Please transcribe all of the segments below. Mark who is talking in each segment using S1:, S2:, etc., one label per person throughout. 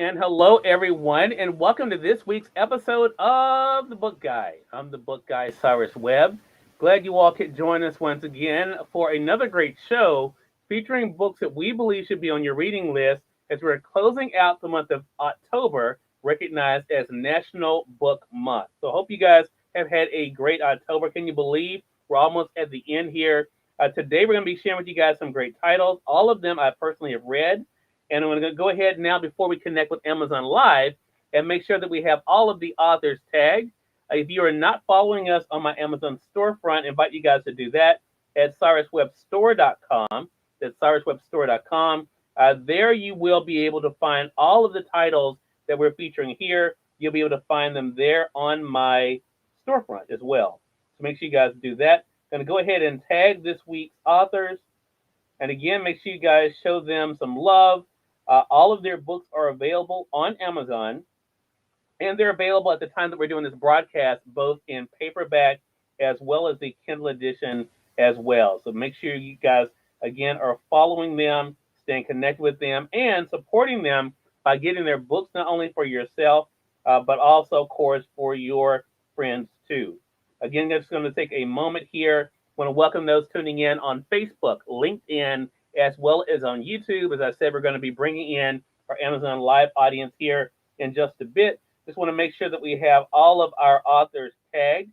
S1: And hello, everyone, and welcome to this week's episode of The Book Guy. I'm the Book Guy Cyrus Webb. Glad you all could join us once again for another great show featuring books that we believe should be on your reading list as we're closing out the month of October, recognized as National Book Month. So, I hope you guys have had a great October. Can you believe we're almost at the end here? Today, we're going to be sharing with you guys some great titles. All of them I personally have read. And I'm going to go ahead now before we connect with Amazon Live and make sure that we have all of the authors tagged. If you are not following us on my Amazon storefront, I invite you guys to do that at cyruswebstore.com. That's cyruswebstore.com. There you will be able to find all of the titles that we're featuring here. You'll be able to find them there on my storefront as well. So make sure you guys do that. I'm going to go ahead and tag this week's authors. And again, make sure you guys show them some love. All of their books are available on Amazon, and they're available at the time that we're doing this broadcast, both in paperback as well as the Kindle edition as well. So make sure you guys, again, are following them, staying connected with them, and supporting them by getting their books not only for yourself, but also, of course, for your friends too. Again, I'm just going to take a moment here. I want to welcome those tuning in on Facebook, LinkedIn, as well as on YouTube. As I said, we're going to be bringing in our Amazon Live audience here in just a bit. Just want to make sure that we have all of our authors tagged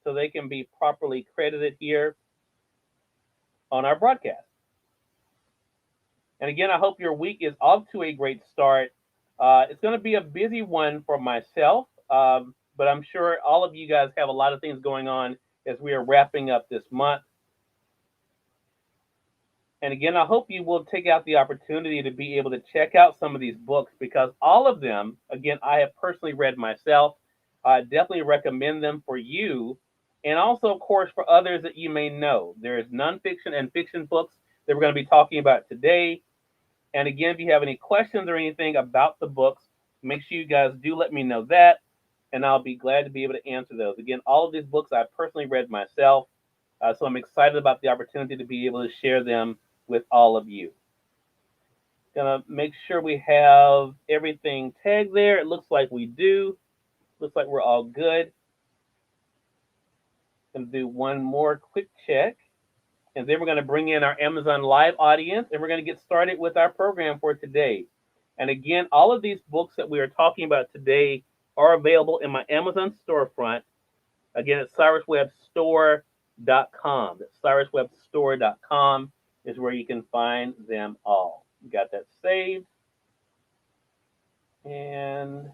S1: so they can be properly credited here on our broadcast. And again, I hope your week is off to a great start. It's going to be a busy one for myself, but I'm sure all of you guys have a lot of things going on as we are wrapping up this month. And again, I hope you will take out the opportunity to be able to check out some of these books because all of them, again, I have personally read myself. I definitely recommend them for you and also, of course, for others that you may know. There's nonfiction and fiction books that we're going to be talking about today. And again, if you have any questions or anything about the books, make sure you guys do let me know that, and I'll be glad to be able to answer those. Again, all of these books I personally read myself, so I'm excited about the opportunity to be able to share them with all of you. Gonna make sure we have everything tagged there. It looks like we do. Looks like we're all good. Gonna do one more quick check. And then we're gonna bring in our Amazon Live audience and we're gonna get started with our program for today. And again, all of these books that we are talking about today are available in my Amazon storefront. Again, it's cyruswebstore.com. That's cyruswebstore.com. Is where you can find them all. Got that saved. And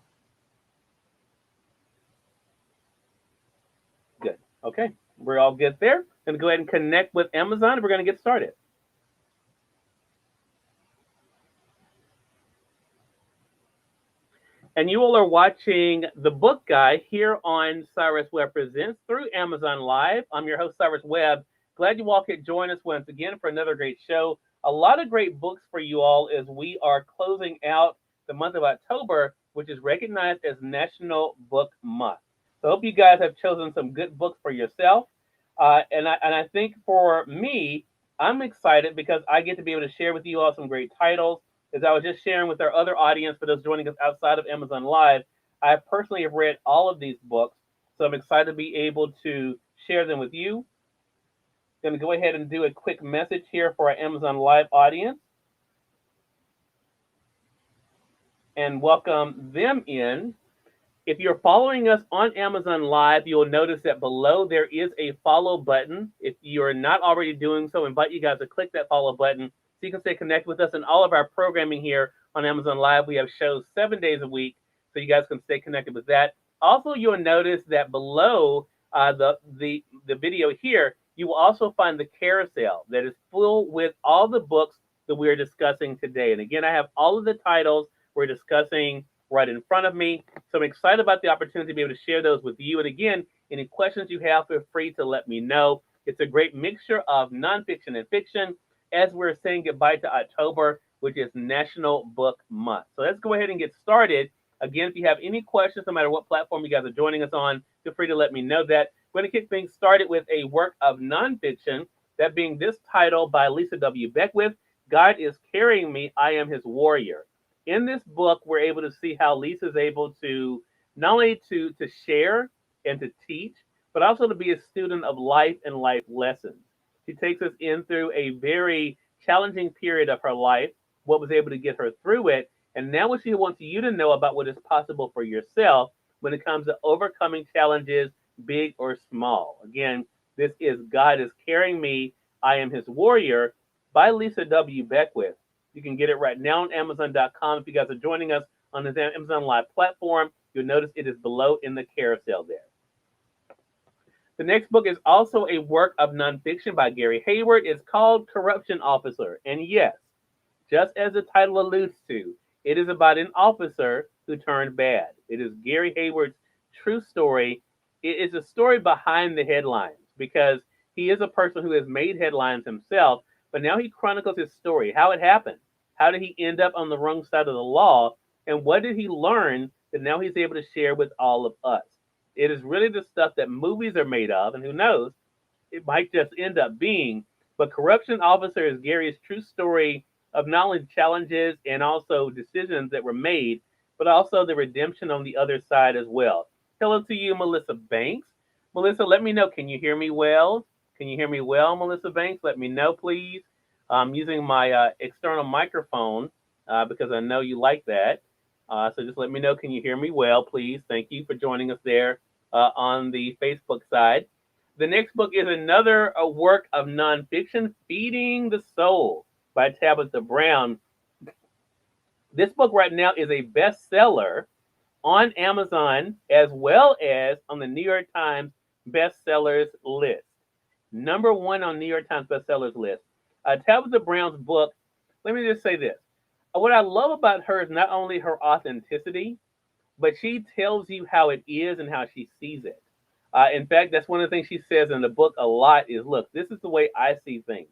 S1: good. Okay, we're all good there. Going to go ahead and connect with Amazon and we're going to get started. And you all are watching The Book Guy here on Cyrus Webb Presents through Amazon Live. I'm your host, Cyrus Webb. Glad you all could join us once again for another great show. A lot of great books for you all as we are closing out the month of October, which is recognized as National Book Month. So I hope you guys have chosen some good books for yourself. And I think for me, I'm excited because I get to be able to share with you all some great titles. As I was just sharing with our other audience, for those joining us outside of Amazon Live, I personally have read all of these books. So I'm excited to be able to share them with you. Going to go ahead and do a quick message here for our Amazon Live audience and welcome them in. If you're following us on Amazon Live, you'll notice that below there is a follow button. If you're not already doing so, I invite you guys to click that follow button so you can stay connected with us and all of our programming here on Amazon Live. We have shows 7 days a week, so you guys can stay connected with that. Also, you'll notice that below the video here, you will also find the carousel that is full with all the books that we're discussing today. And again, I have all of the titles we're discussing right in front of me. So I'm excited about the opportunity to be able to share those with you. And again, any questions you have, feel free to let me know. It's a great mixture of nonfiction and fiction as we're saying goodbye to October, which is National Book Month. So let's go ahead and get started. Again, if you have any questions, no matter what platform you guys are joining us on, feel free to let me know that. We're going to kick things started with a work of nonfiction, that being this title by Lisa W. Beckwith, God is Carrying Me, I Am His Warrior. In this book, we're able to see how Lisa's able to not only to share and to teach, but also to be a student of life and life lessons. She takes us in through a very challenging period of her life, what was able to get her through it, and now what she wants you to know about what is possible for yourself when it comes to overcoming challenges, big or small. Again, this is God is Carrying Me, I Am His Warrior by Lisa W. Beckwith. You can get it right now on Amazon.com. If you guys are joining us on the Amazon Live platform, you'll notice it is below in the carousel there. The next book is also a work of nonfiction by Gary Hayward. It's called Corruption Officer. And yes, just as the title alludes to, it is about an officer who turned bad. It is Gary Hayward's true story. It is a story behind the headlines because he is a person who has made headlines himself, but now he chronicles his story, how it happened. How did he end up on the wrong side of the law? And what did he learn that now he's able to share with all of us? It is really the stuff that movies are made of, and who knows, it might just end up being. But Corruption Officer is Gary's true story of not only challenges and also decisions that were made, but also the redemption on the other side as well. Hello to you, Melissa Banks. Melissa, let me know. Can you hear me well? Can you hear me well, Melissa Banks? Let me know, please. I'm using my external microphone because I know you like that. So just let me know. Can you hear me well, please? Thank you for joining us there on the Facebook side. The next book is another work of nonfiction, Feeding the Soul by Tabitha Brown. This book right now is a bestseller on Amazon as well as on the New York Times bestsellers list. Number one on New York Times bestsellers list. Tabitha Brown's book, let me just say this. What I love about her is not only her authenticity, but she tells you how it is and how she sees it. In fact, that's one of the things she says in the book a lot is, look, this is the way I see things.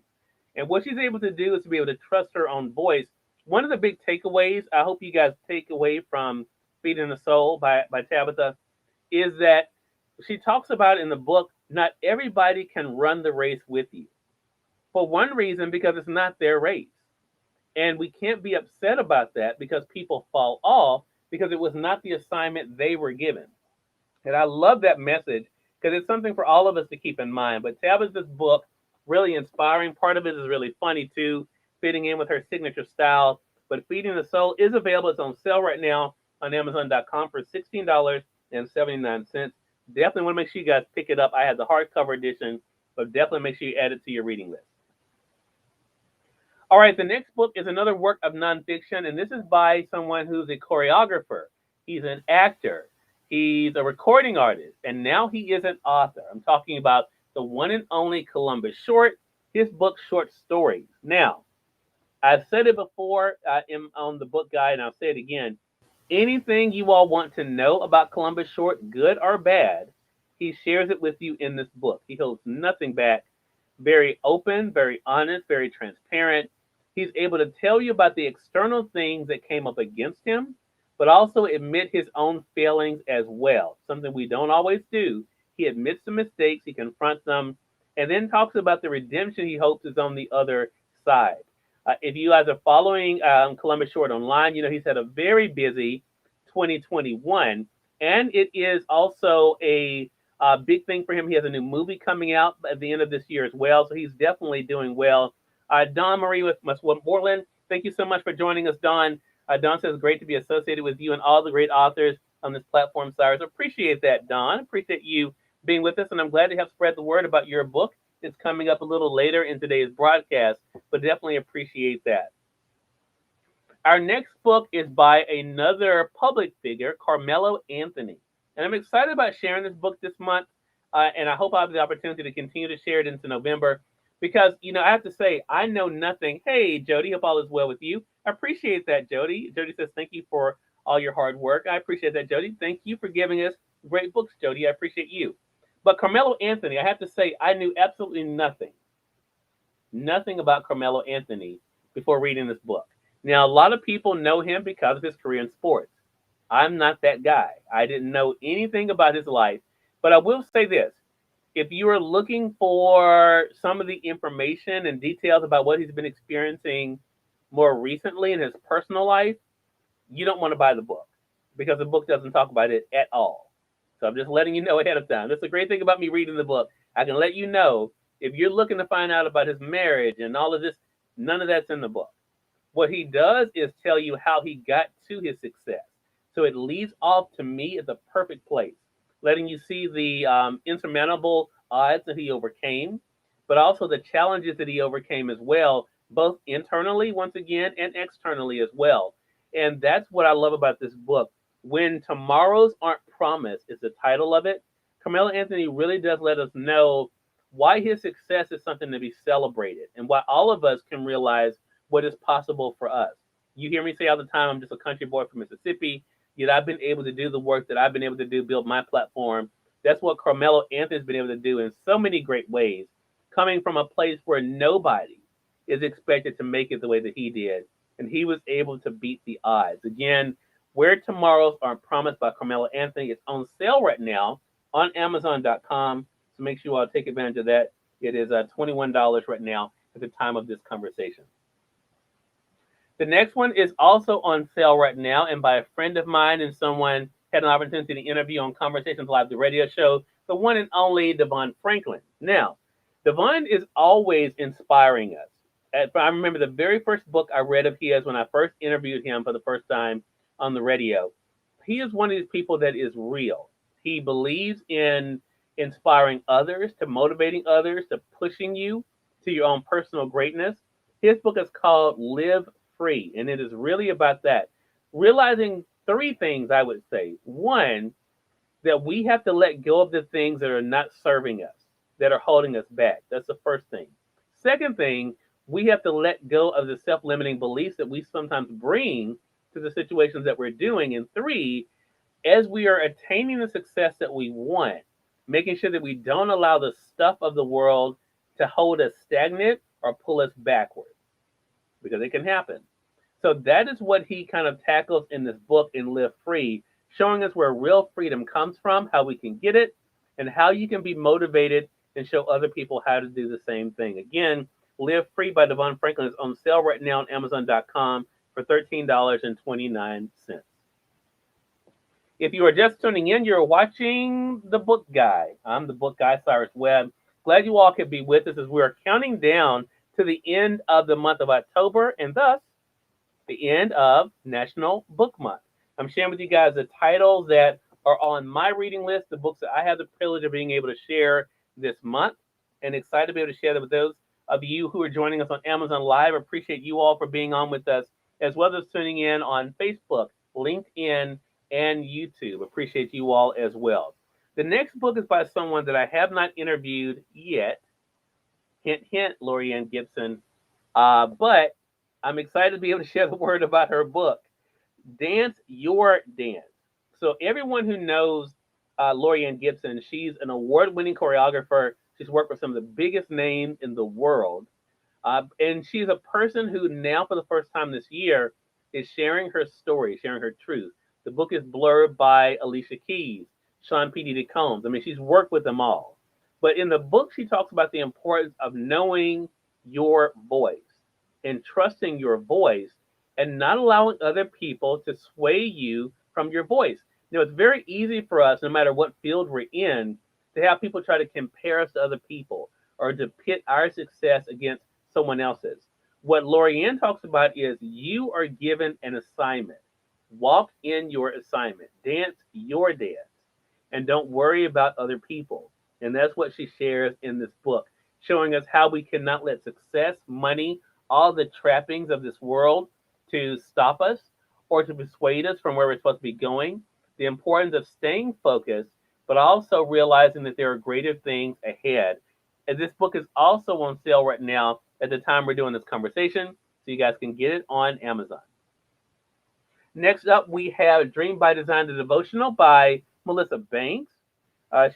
S1: And what she's able to do is to be able to trust her own voice. One of the big takeaways I hope you guys take away from Feeding the Soul by Tabitha is that she talks about in the book, not everybody can run the race with you. For one reason, because it's not their race. And we can't be upset about that because people fall off because it was not the assignment they were given. And I love that message because it's something for all of us to keep in mind. But Tabitha's book, really inspiring. Part of it is really funny too, fitting in with her signature style. But Feeding the Soul is available. It's on sale right now on Amazon.com for $16.79. Definitely want to make sure you guys pick it up. I have the hardcover edition, but definitely make sure you add it to your reading list. All right, the next book is another work of nonfiction, and this is by someone who's a choreographer. He's an actor. He's a recording artist, and now he is an author. I'm talking about the one and only Columbus Short, his book, Short Stories. Now, I've said it before on the Book Guide, and I'll say it again. Anything you all want to know about Columbus Short, good or bad, he shares it with you in this book. He holds nothing back. Very open, very honest, very transparent. He's able to tell you about the external things that came up against him, but also admit his own failings as well, something we don't always do. He admits the mistakes, he confronts them, and then talks about the redemption he hopes is on the other side. If you guys are following Columbus Short online, you know he's had a very busy 2021, and it is also a big thing for him. He has a new movie coming out at the end of this year as well, so he's definitely doing well. Dawn Marie with Westmoreland, thank you so much for joining us, Dawn. Dawn says, great to be associated with you and all the great authors on this platform, Cyrus. Appreciate that, Dawn. Appreciate you being with us, and I'm glad to have spread the word about your book. It's coming up a little later in today's broadcast, but definitely appreciate that. Our next book is by another public figure, Carla Anthony. And I'm excited about sharing this book this month, and I hope I have the opportunity to continue to share it into November because, you know, I have to say, I know nothing. Hey, Jody, hope all is well with you. I appreciate that, Jody. Jody says, thank you for all your hard work. I appreciate that, Jody. Thank you for giving us great books, Jody. I appreciate you. But Carla Anthony, I have to say, I knew absolutely nothing about Carla Anthony before reading this book. Now, a lot of people know him because of his career in sports. I'm not that guy. I didn't know anything about his life. But I will say this. If you are looking for some of the information and details about what he's been experiencing more recently in his personal life, you don't want to buy the book because the book doesn't talk about it at all. So I'm just letting you know ahead of time. That's the great thing about me reading the book. I can let you know if you're looking to find out about his marriage and all of this, none of that's in the book. What he does is tell you how he got to his success. So it leads off to me at the perfect place, letting you see the insurmountable odds that he overcame, but also the challenges that he overcame as well, both internally, once again, and externally as well. And that's what I love about this book. When Tomorrows Aren't Promised is the title of it. Carmela Anthony really does let us know why his success is something to be celebrated and why all of us can realize what is possible for us. You hear me say all the time, I'm just a country boy from Mississippi, yet I've been able to do the work that I've been able to do, build my platform. That's what Carmelo Anthony's been able to do in so many great ways, coming from a place where nobody is expected to make it the way that he did. And he was able to beat the odds. Again, Where Tomorrows Aren't Promised by Carmelo Anthony. It's on sale right now on Amazon.com. So make sure you all take advantage of that. It is $21 right now at the time of this conversation. The next one is also on sale right now, and by a friend of mine and someone had an opportunity to interview on Conversations Live, the radio show, the one and only Devon Franklin. Now, Devon is always inspiring us. I remember the very first book I read of his when I first interviewed him for the first time on the radio. He is one of these people that is real. He believes in inspiring others, to motivating others, to pushing you to your own personal greatness. His book is called Live Free, and it is really about that. Realizing three things, I would say. One, that we have to let go of the things that are not serving us, that are holding us back. That's the first thing. Second thing, we have to let go of the self limiting beliefs that we sometimes bring to the situations that we're doing. And three, as we are attaining the success that we want, making sure that we don't allow the stuff of the world to hold us stagnant or pull us backwards, because it can happen. So that is what he kind of tackles in this book in Live Free, showing us where real freedom comes from, how we can get it, and how you can be motivated and show other people how to do the same thing. Again, Live Free by Devon Franklin is on sale right now on Amazon.com for $13.29. If you are just tuning in, you're watching The Book Guy. I'm the Book Guy Cyrus Webb. Glad you all could be with us as we are counting down to the end of the month of October and thus the end of National Book Month. I'm sharing with you guys the titles that are on my reading list, the books that I have the privilege of being able to share this month, and excited to be able to share them with those of you who are joining us on Amazon Live. I appreciate you all for being on with us, as well as tuning in on Facebook, LinkedIn, and YouTube. Appreciate you all as well. The next book is by someone that I have not interviewed yet. Hint, hint, Lorianne Gibson. But I'm excited to be able to share the word about her book, Dance Your Dance. So everyone who knows Lorianne Gibson, she's an award-winning choreographer. She's worked with some of the biggest names in the world. And she's a person who now, for the first time this year, is sharing her story, sharing her truth. The book is blurbed by Alicia Keys, Sean P.D. Combs. I mean, she's worked with them all. But in the book, she talks about the importance of knowing your voice and trusting your voice and not allowing other people to sway you from your voice. You know, it's very easy for us, no matter what field we're in, to have people try to compare us to other people or to pit our success against someone else's. What Lorianne talks about is you are given an assignment. Walk in your assignment. Dance your dance. And don't worry about other people. And that's what she shares in this book, showing us how we cannot let success, money, all the trappings of this world to stop us or to persuade us from where we're supposed to be going. The importance of staying focused, but also realizing that there are greater things ahead. And this book is also on sale right now at the time we're doing this conversation, so you guys can get it on Amazon. Next up, we have Dream by Design, the devotional by Melissa Banks.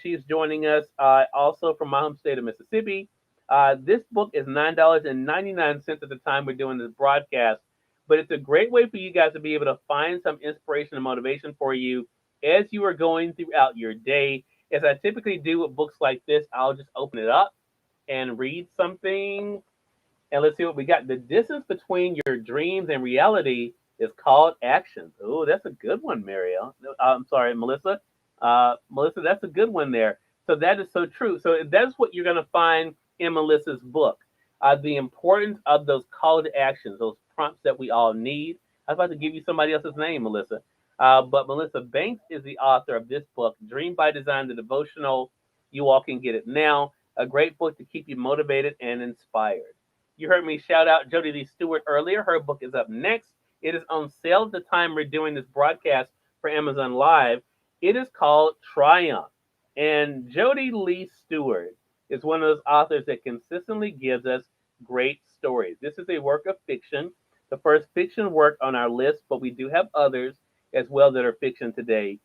S1: She's joining us also from my home state of Mississippi. This book is $9.99 at the time we're doing this broadcast, but it's a great way for you guys to be able to find some inspiration and motivation for you as you are going throughout your day. As I typically do with books like this, I'll just open it up and read something. And let's see what we got. The distance between your dreams and reality is called Actions. Oh, that's a good one, Marielle. I'm sorry, Melissa. Melissa, that's a good one there. So that is so true. So that's what you're going to find in Melissa's book. The importance of those call to actions, those prompts that we all need. I was about to give you somebody else's name, Melissa. But Melissa Banks is the author of this book, Dream by Design, the devotional. You all can get it now. A great book to keep you motivated and inspired. You heard me shout out Jody Lee Stewart earlier. Her book is up next. It is on sale at the time we're doing this broadcast for Amazon Live. It is called Triumph. And Jody Lee Stewart is one of those authors that consistently gives us great stories. This is a work of fiction, the first fiction work on our list, but we do have others as well that are fiction today.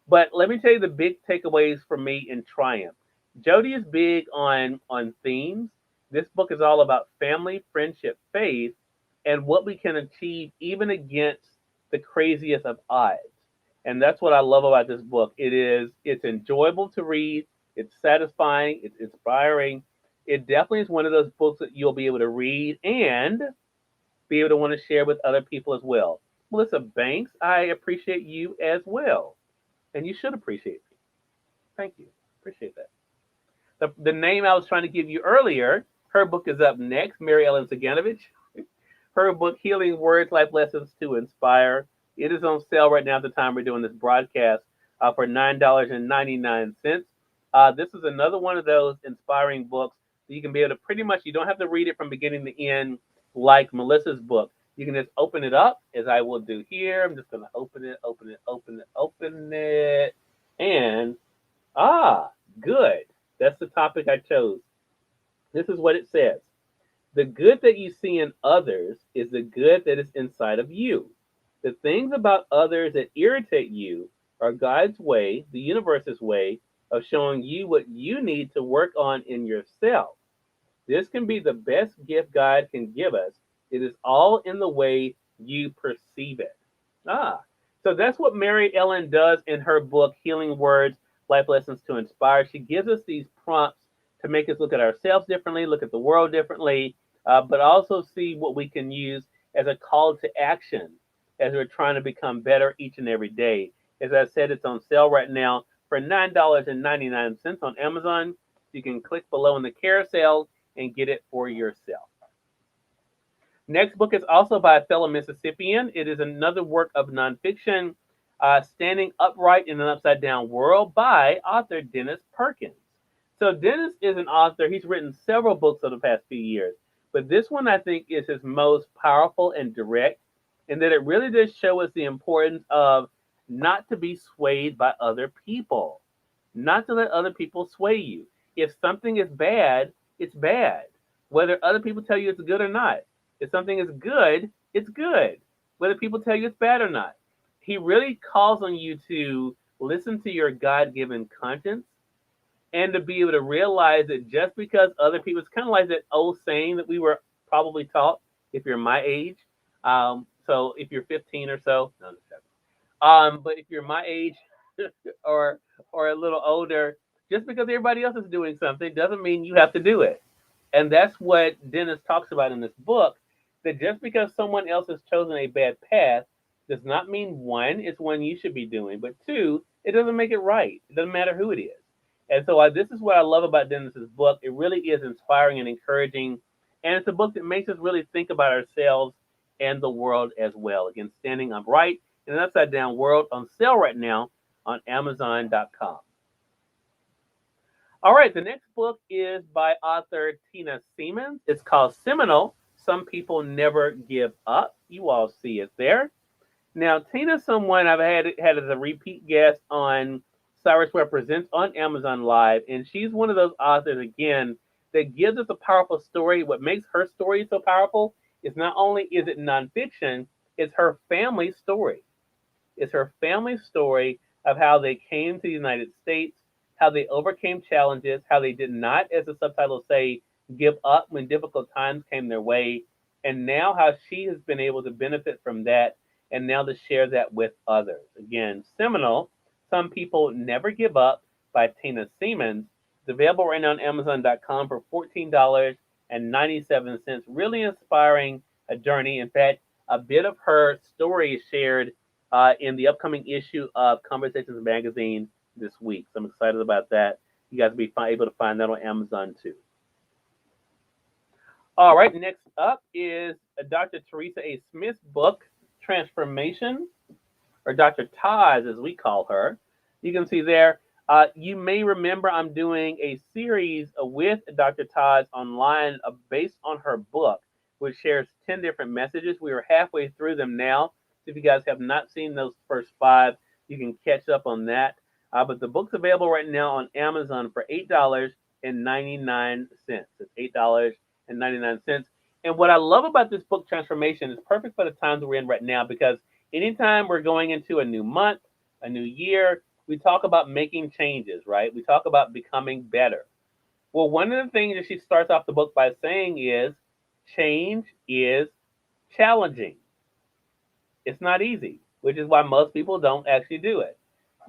S1: But let me tell you the big takeaways for me in Triumph. Jody is big on themes. This book is all about family, friendship, faith, and what we can achieve even against the craziest of odds. And that's what I love about this book. It's enjoyable to read, it's satisfying, it's inspiring. It definitely is one of those books that you'll be able to read and be able to want to share with other people as well. Melissa Banks, I appreciate you as well. And you should appreciate me. Thank you. Appreciate that. The name I was trying to give you earlier, her book is up next, Mary Ellen Saganovich. Her book, Healing Words, Life Lessons to Inspire. It is on sale right now at the time we're doing this broadcast for $9.99. This is another one of those inspiring books that you can be able to pretty much, you don't have to read it from beginning to end like Melissa's book. You can just open it up, as I will do here. I'm just going to open it. And, good. That's the topic I chose. This is what it says. The good that you see in others is the good that is inside of you. The things about others that irritate you are God's way, the universe's way, of showing you what you need to work on in yourself. This can be the best gift God can give us. It is all in the way you perceive it. So that's what Mary Ellen does in her book, Healing Words, Life Lessons to Inspire. She gives us these prompts to make us look at ourselves differently, look at the world differently, but also see what we can use as a call to action as we're trying to become better each and every day. As I said, it's on sale right now for $9.99 on Amazon. You can click below in the carousel and get it for yourself. Next book is also by a fellow Mississippian. It is another work of nonfiction, Standing Upright in an Upside Down World by author Dennis Perkins. So Dennis is an author. He's written several books over the past few years, but this one I think is his most powerful and direct, in that it really does show us the importance of not to be swayed by other people, not to let other people sway you. If something is bad, it's bad, whether other people tell you it's good or not. If something is good, it's good, whether people tell you it's bad or not. He really calls on you to listen to your God-given conscience and to be able to realize that just because other people, it's kind of like that old saying that we were probably taught if you're my age. So if you're 15 or so, no, but if you're my age or a little older, just because everybody else is doing something doesn't mean you have to do it. And that's what Dennis talks about in this book, that just because someone else has chosen a bad path does not mean, one, it's one you should be doing, but two, it doesn't make it right. It doesn't matter who it is. And so this is what I love about Dennis's book. It really is inspiring and encouraging. And it's a book that makes us really think about ourselves and the world as well. Again, Standing Upright in an Upside Down World, on sale right now on Amazon.com. All right, the next book is by author Tina Siemens. It's called Seminal, Some People Never Give Up. You all see it there. Now, Tina's someone I've had as a repeat guest on Cyrus Webb Presents on Amazon Live, and she's one of those authors, again, that gives us a powerful story. What makes her story so powerful is not only is it nonfiction, it's her family story. It's her family story of how they came to the United States, how they overcame challenges, how they did not, as the subtitles say, give up when difficult times came their way, and now how she has been able to benefit from that and now to share that with others. Again, Seminal, Some People Never Give Up by Tina Siemens. It's available right now on Amazon.com for $14.97. Really inspiring a journey. In fact, A bit of her story is shared in the upcoming issue of Conversations Magazine this week. So I'm excited about that. You guys will be able to find that on Amazon too. All right, next up is Dr. Teresa A. Smith's book, Transformation, or Dr. Taz, as we call her. You can see there. You may remember I'm doing a series with Dr. Taz online based on her book, which shares 10 different messages. We are halfway through them now. So if you guys have not seen those first 5, you can catch up on that. But the book's available right now on Amazon for $8.99. It's $8.99. And what I love about this book, Transformation, is perfect for the times we're in right now, because anytime we're going into a new month, a new year, we talk about making changes, right? We talk about becoming better. Well, one of the things that she starts off the book by saying is change is challenging. It's not easy, which is why most people don't actually do it.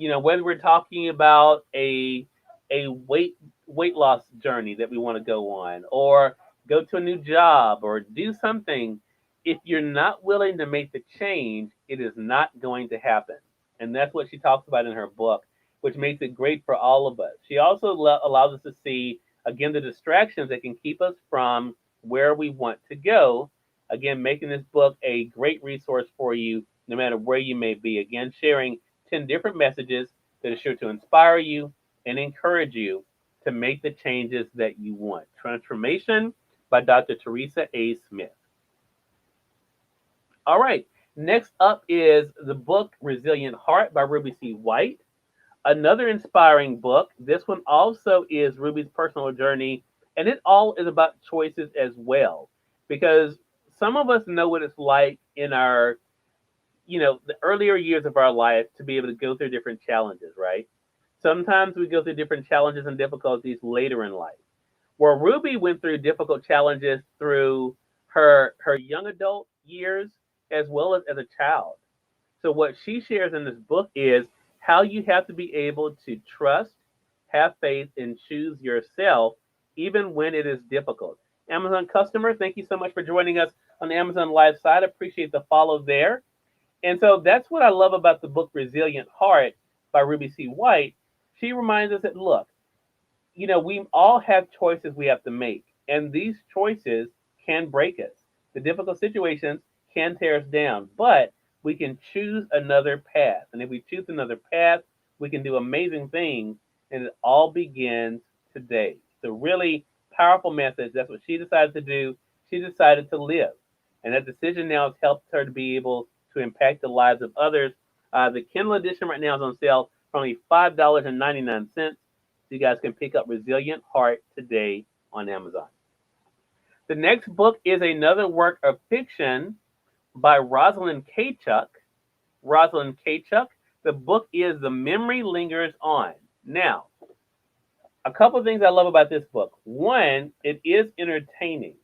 S1: Whether we're talking about a weight loss journey that we want to go on, or go to a new job, or do something, if you're not willing to make the change, it is not going to happen. And that's what she talks about in her book, which makes it great for all of us. She also allows us to see, again, the distractions that can keep us from where we want to go. Again, making this book a great resource for you, no matter where you may be. Again, sharing 10 different messages that are sure to inspire you and encourage you to make the changes that you want. Transformation by Dr. Teresa A. Smith. All right. Next up is the book Resilient Heart by Ruby C. White. Another inspiring book. This one also is Ruby's personal journey, and it all is about choices as well. Because some of us know what it's like in our, the earlier years of our life to be able to go through different challenges, right? Sometimes we go through different challenges and difficulties later in life. Well, Ruby went through difficult challenges through her young adult years as well as a child. So what she shares in this book is how you have to be able to trust, have faith, and choose yourself even when it is difficult. Amazon customer, thank you so much for joining us on the Amazon Live side. Appreciate the follow there. And so that's what I love about the book Resilient Heart by Ruby C. White. She reminds us that, look, we all have choices we have to make, and these choices can break us. The difficult situations can tear us down, but we can choose another path. And if we choose another path, we can do amazing things, and it all begins today. It's a really powerful message. That's what she decided to do. She decided to live, and that decision now has helped her to be able to impact the lives of others. The Kindle edition right now is on sale for only $5.99. So you guys can pick up Resilient Heart today on Amazon. The next book is another work of fiction by Rosalind Kachuk. Rosalind Kachuk. The book is The Memory Lingers On. Now, a couple of things I love about this book. One, it is entertaining,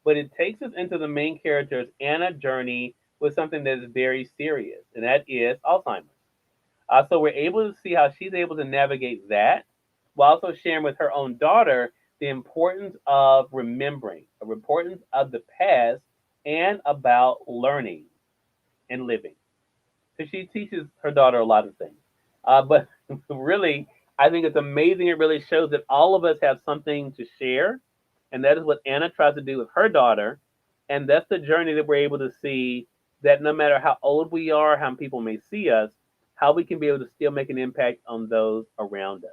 S1: but it takes us into the main character's Anna journey with something that is very serious, and that is Alzheimer's. So we're able to see how she's able to navigate that, while also sharing with her own daughter the importance of remembering, the importance of the past, and about learning and living. So she teaches her daughter a lot of things. But really, I think it's amazing. It really shows that all of us have something to share, and that is what Anna tries to do with her daughter. And that's the journey that we're able to see, that no matter how old we are, how people may see us, how we can be able to still make an impact on those around us.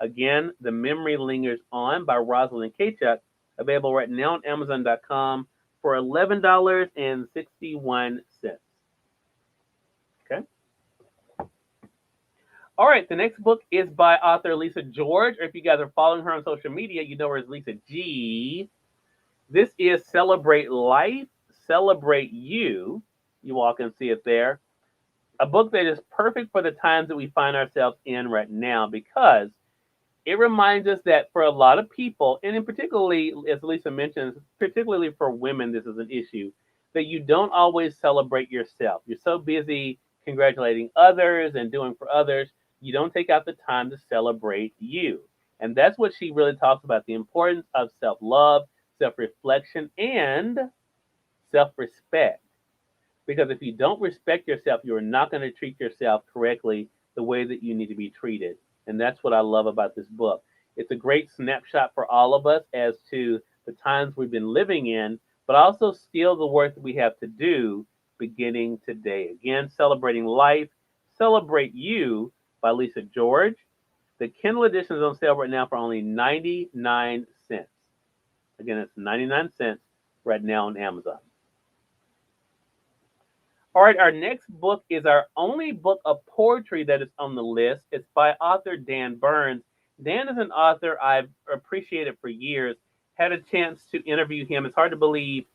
S1: Again, The Memory Lingers On by Rosalind Kachuk, available right now on Amazon.com for $11.61. Okay. All right, the next book is by author Lisa George, or if you guys are following her on social media, you know her as Lisa G. This is Celebrate Life, Celebrate You. You all can see it there. A book that is perfect for the times that we find ourselves in right now, because it reminds us that for a lot of people, and in particularly, as Lisa mentions, particularly for women, this is an issue, that you don't always celebrate yourself. You're so busy congratulating others and doing for others, you don't take out the time to celebrate you. And that's what she really talks about, the importance of self-love, self-reflection, and self-respect. Because if you don't respect yourself, you're not going to treat yourself correctly the way that you need to be treated. And that's what I love about this book. It's a great snapshot for all of us as to the times we've been living in, but also still the work that we have to do beginning today. Again, celebrating life, celebrate you by Lisa George. The Kindle edition is on sale right now for only 99 cents. Again, it's 99 cents right now on Amazon. All right, our next book is our only book of poetry that is on the list. It's by author Dan Burns. Dan is an author I've appreciated for years. Had a chance to interview him. It's hard to believe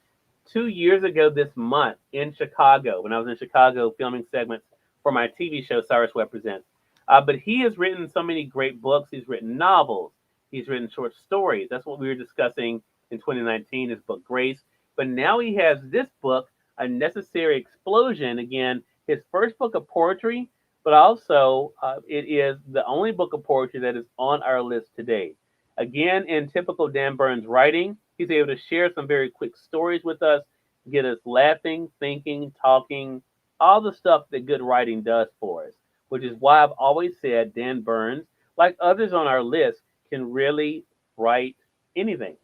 S1: 2 years ago this month in Chicago, when I was in Chicago filming segments for my TV show, Cyrus Webb Presents. But he has written so many great books. He's written novels. He's written short stories. That's what we were discussing in 2019, his book Grace. But now he has this book, A Necessary Explosion. Again, his first book of poetry, but also it is the only book of poetry that is on our list today. Again, in typical Dan Burns writing, he's able to share some very quick stories with us, get us laughing, thinking, talking, all the stuff that good writing does for us, which is why I've always said Dan Burns, like others on our list, can really write anything.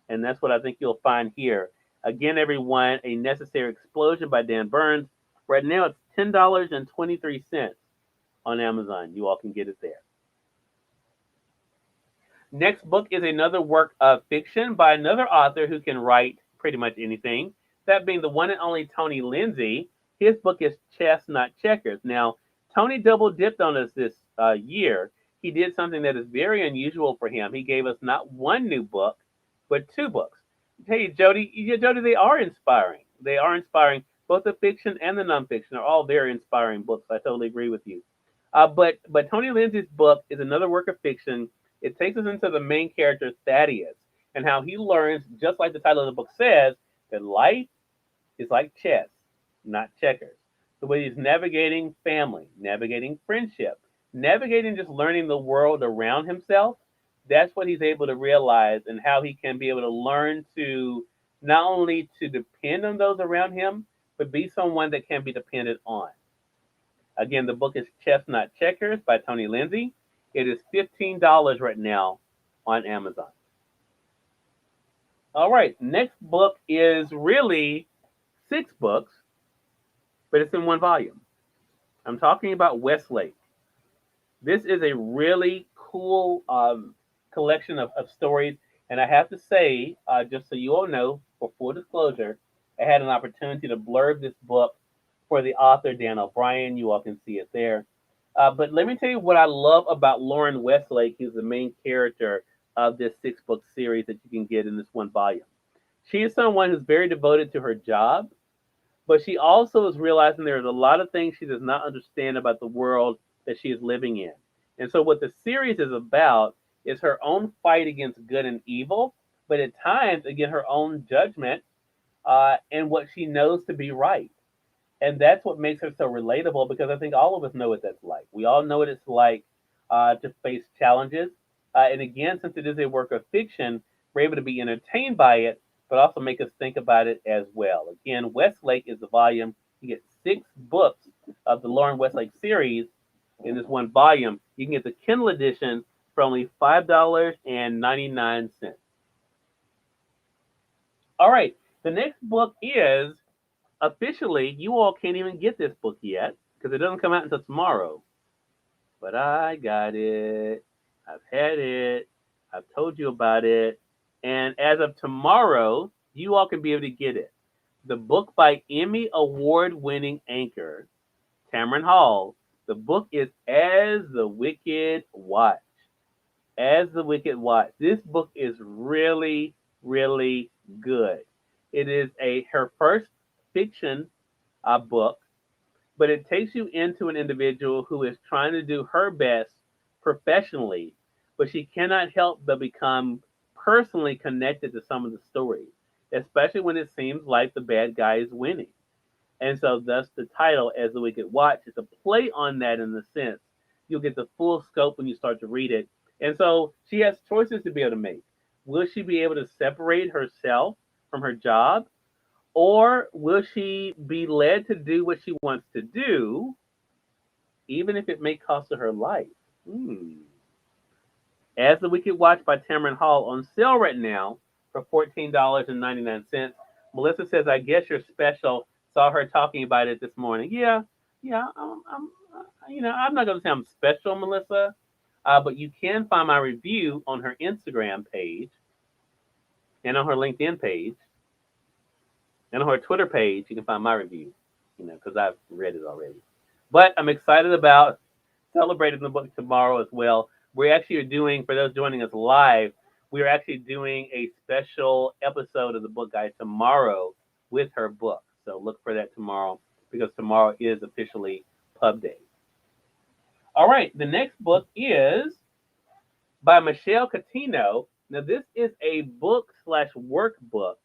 S1: And that's what I think you'll find here. Again, everyone, A Necessary Explosion by Dan Burns. Right now it's $10.23 on Amazon. You all can get it there. Next book is another work of fiction by another author who can write pretty much anything. That being the one and only Tony Lindsay. His book is Chess Not Checkers. Now, Tony double dipped on us this year. He did something that is very unusual for him. He gave us not one new book, but two books. Hey, Jody, they are inspiring. They are inspiring. Both the fiction and the nonfiction are all very inspiring books. I totally agree with you. But Tony Lindsay's book is another work of fiction. It takes us into the main character, Thaddeus, and how he learns, just like the title of the book says, that life is like chess, not checkers. The way he's navigating family, navigating friendship, navigating just learning the world around himself. That's what he's able to realize, and how he can be able to learn to not only to depend on those around him, but be someone that can be depended on. Again, the book is Chess Not Checkers by Tony Lindsay. It is $15 right now on Amazon. All right, next book is really 6 books, but it's in one volume. I'm talking about Westlake. This is a really cool collection of stories, and I have to say, just so you all know, for full disclosure, I had an opportunity to blurb this book for the author, Dan O'Brien. You all can see it there. But let me tell you what I love about Lauren Westlake, who's the main character of this 6 book series that you can get in this one volume. She is someone who's very devoted to her job, but she also is realizing there's a lot of things she does not understand about the world that she is living in. And so, what the series is about is her own fight against good and evil, but at times, again, her own judgment and what she knows to be right. And that's what makes her so relatable, because I think all of us know what that's like. We all know what it's like to face challenges. And again, since it is a work of fiction, we're able to be entertained by it, but also make us think about it as well. Again, Westlake is the volume. You get 6 books of the Lauren Westlake series in this one volume. You can get the Kindle edition for only $5.99. All right, the next book is officially, you all can't even get this book yet because it doesn't come out until tomorrow. But I got it. I've had it. I've told you about it. And as of tomorrow, you all can be able to get it. The book by Emmy Award winning anchor, Tamron Hall. The book is As the Wicked Watch. As the Wicked Watch. This book is really, really good. It is her first fiction book, but it takes you into an individual who is trying to do her best professionally, but she cannot help but become personally connected to some of the stories, especially when it seems like the bad guy is winning. And so, thus, the title, As the Wicked Watch, is a play on that in the sense. You'll get the full scope when you start to read it. And so, she has choices to be able to make. Will she be able to separate herself from her job? Or will she be led to do what she wants to do, even if it may cost her life? Hmm. As the Wicked Watch by Tamron Hall on sale right now for $14.99. Melissa says, "I guess you're special." Saw her talking about it this morning. Yeah, yeah. I'm not gonna say I'm special, Melissa, but you can find my review on her Instagram page and on her LinkedIn page and on her Twitter page. You can find my review, because I've read it already. But I'm excited about celebrating the book tomorrow as well. We actually are doing, for those joining us live, we are actually doing a special episode of the Book Guide tomorrow with her book. So look for that tomorrow because tomorrow is officially Pub Day. All right, the next book is by Michelle Catino. Now, this is a book slash workbook.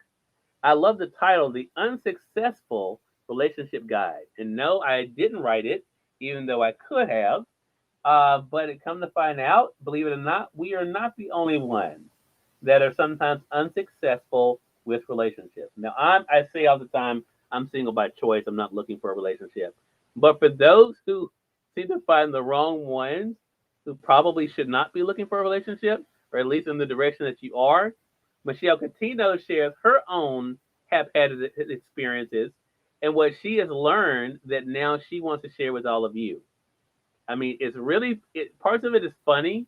S1: I love the title, The Unsuccessful Relationship Guide. And no, I didn't write it, even though I could have. But it come to find out, believe it or not, we are not the only ones that are sometimes unsuccessful with relationships. Now, I say all the time, I'm single by choice. I'm not looking for a relationship. But for those who seem to find the wrong ones, who probably should not be looking for a relationship, or at least in the direction that you are, Michelle Catino shares her own haphazard experiences and what she has learned that now she wants to share with all of you. I mean, it's really parts of it is funny,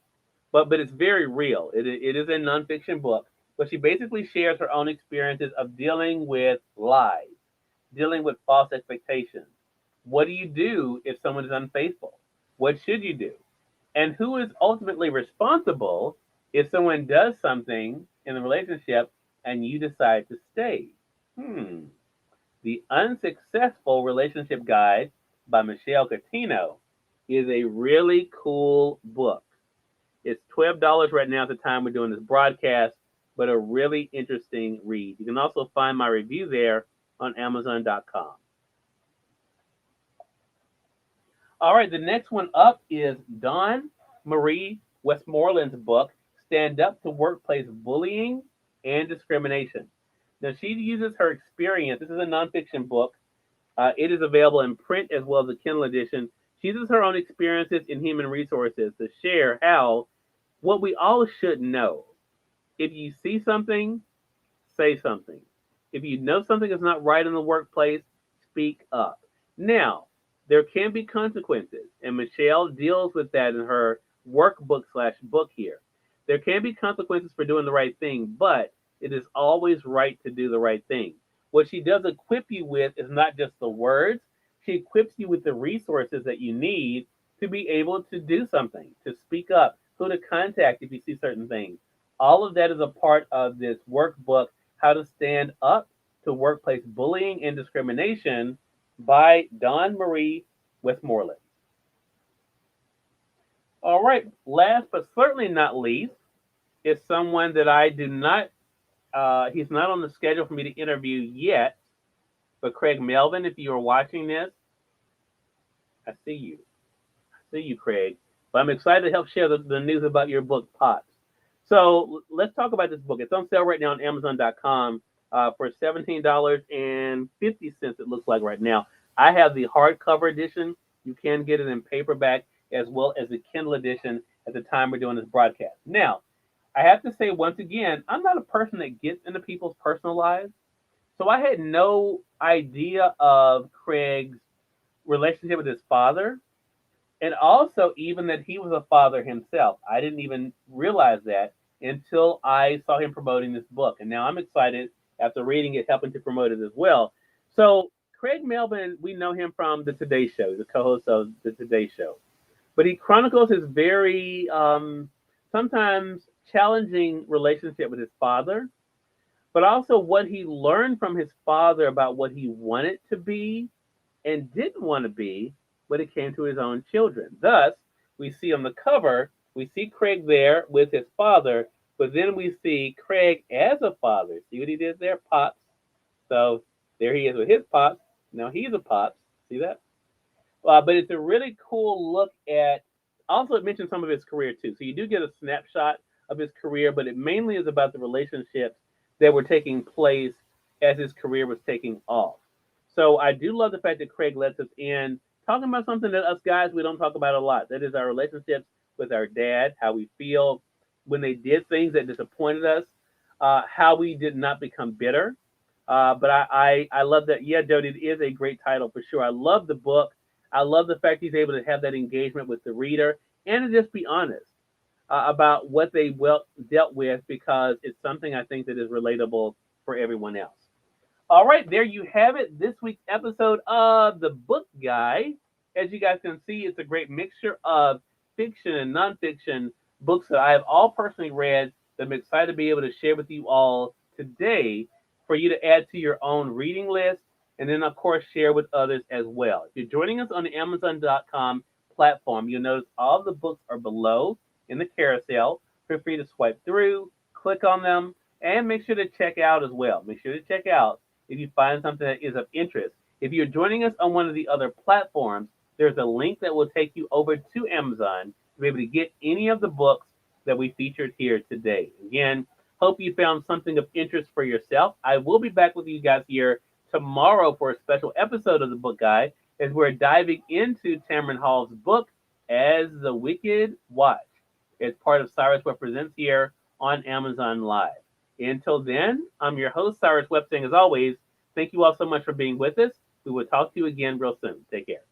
S1: but it's very real. It is a nonfiction book, but she basically shares her own experiences of dealing with lies, dealing with false expectations. What do you do if someone is unfaithful? What should you do? And who is ultimately responsible if someone does something in the relationship and you decide to stay? Hmm. The Unsuccessful Relationship Guide by Michelle Catino is a really cool book. It's $12 right now at the time we're doing this broadcast, but a really interesting read. You can also find my review there on Amazon.com. All right, the next one up is Dawn Marie Westmoreland's book, Stand Up to Workplace Bullying and Discrimination. Now, she uses her experience. This is a nonfiction book. It is available in print as well as a Kindle edition. She uses her own experiences in human resources to share how what we all should know. If you see something, say something. If you know something is not right in the workplace, speak up. Now, there can be consequences, and Michelle deals with that in her workbook slash book here. There can be consequences for doing the right thing, but it is always right to do the right thing. What she does equip you with is not just the words, she equips you with the resources that you need to be able to do something, to speak up, who to contact if you see certain things. All of that is a part of this workbook, How to Stand Up to Workplace Bullying and Discrimination by Dawn Marie Westmoreland. All right, last but certainly not least is someone that I do not, he's not on the schedule for me to interview yet, but Craig Melvin, if you are watching this, I see you. I see you, Craig. But I'm excited to help share the news about your book, Pots. So let's talk about this book. It's on sale right now on Amazon.com for $17.50, it looks like right now. I have the hardcover edition. You can get it in paperback as well as the Kindle edition at the time we're doing this broadcast. Now, I have to say once again, I'm not a person that gets into people's personal lives. So I had no idea of Craig's relationship with his father, and also even that he was a father himself. I didn't even realize that until I saw him promoting this book. And now I'm excited after reading it, helping to promote it as well. So Craig Melvin, we know him from the Today Show. He's the co-host of the Today Show. But he chronicles his very sometimes challenging relationship with his father, but also what he learned from his father about what he wanted to be and didn't want to be when it came to his own children. Thus, we see on the cover, we see Craig there with his father, but then we see Craig as a father. See what he did there? Pops. So there he is with his pops. Now he's a pops. See that? But it's a really cool look at, also it mentions some of his career too. So you do get a snapshot of his career, but it mainly is about the relationships that were taking place as his career was taking off. So I do love the fact that Craig lets us in talking about something that us guys we don't talk about a lot. That is our relationships with our dad, how we feel when they did things that disappointed us, how we did not become bitter. But I love that. Yeah, Jody, it is a great title for sure. I love the book. I love the fact he's able to have that engagement with the reader and to just be honest about what they dealt with because it's something I think that is relatable for everyone else. All right, there you have it. This week's episode of The Book Guy. As you guys can see, it's a great mixture of fiction and nonfiction books that I have all personally read that I'm excited to be able to share with you all today for you to add to your own reading list and then, of course, share with others as well. If you're joining us on the Amazon.com platform, you'll notice all the books are below in the carousel. Feel free to swipe through, click on them, and make sure to check out as well. Make sure to check out if you find something that is of interest. If you're joining us on one of the other platforms, there's a link that will take you over to Amazon to be able to get any of the books that we featured here today. Again, hope you found something of interest for yourself. I will be back with you guys here tomorrow for a special episode of the Book Guide as we're diving into Tamron Hall's book, As the Wicked Watch, as part of Cyrus Webb Presents here on Amazon Live. Until then, I'm your host, Cyrus Webb, saying as always, thank you all so much for being with us. We will talk to you again real soon. Take care.